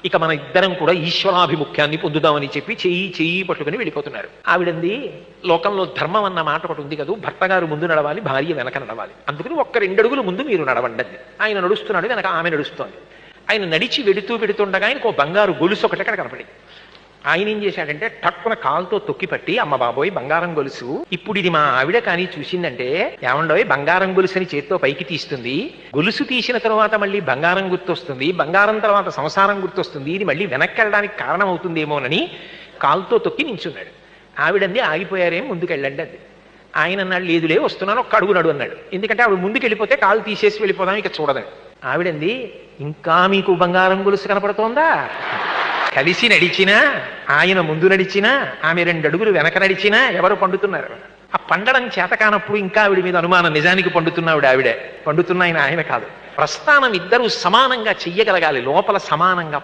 ఇక మన ఇద్దరం కూడా ఈశ్వరాభిముఖ్యాన్ని పొందుదామని చెప్పి చెయ్యి చెయ్యి పట్టుకుని వెళ్ళిపోతున్నారు. ఆవిడంది, లోకంలో ధర్మం అన్న మాట ఒకటి ఉంది కదా, భర్త గారు ముందు నడవాలి, భార్య వెనక నడవాలి, అందుకని ఒక్క 2 అడుగులు ముందు మీరు నడవండి. ఆయన నడుస్తున్నాడు, వెనక ఆమె నడుస్తోంది. ఆయన నడిచి వెడుతుండగా ఆయనకు బంగారు గొలుసు ఒకటి అక్కడ కనపడి, ఆయన ఏం చేశాడంటే టక్కున కాలుతో తొక్కిపట్టి, అమ్మ బాబోయ్ బంగారం గొలుసు, ఇప్పుడు ఇది మా ఆవిడ కానీ చూసిందంటే, ఏమండోయ్ బంగారం గొలుసు అని చేత్తో పైకి తీస్తుంది, గొలుసు తీసిన తర్వాత మళ్ళీ బంగారం గుర్తొస్తుంది, బంగారం తర్వాత సంసారం గుర్తొస్తుంది, ఇది మళ్ళీ వెనక్కి వెళ్ళడానికి కారణం అవుతుందేమోనని కాలుతో తొక్కి నించున్నాడు. ఆవిడంది, ఆగిపోయారేం, ముందుకెళ్ళండి అది. ఆయన అన్నాడు, లేదులే వస్తున్నాను, ఒక్క అడుగు నడు అన్నాడు. ఎందుకంటే ఆవిడ ముందుకు వెళ్ళిపోతే కాలు తీసేసి వెళ్ళిపోదాం, ఇక చూడదని. ఆవిడంది, ఇంకా మీకు బంగారం గొలుసు కనపడుతోందా? కలిసి నడిచినా, ఆయన ముందు నడిచినా, ఆమె 2 అడుగులు వెనక నడిచినా ఎవరు పండుతున్నారు? ఆ పండడం చేత కానప్పుడు ఇంకా ఆవిడ మీద అనుమానం. నిజానికి పండుతున్నావిడ ఆవిడే, పండుతున్న ఆయన కాదు. ప్రస్థానం ఇద్దరు సమానంగా చెయ్యగలగాలి, లోపల సమానంగా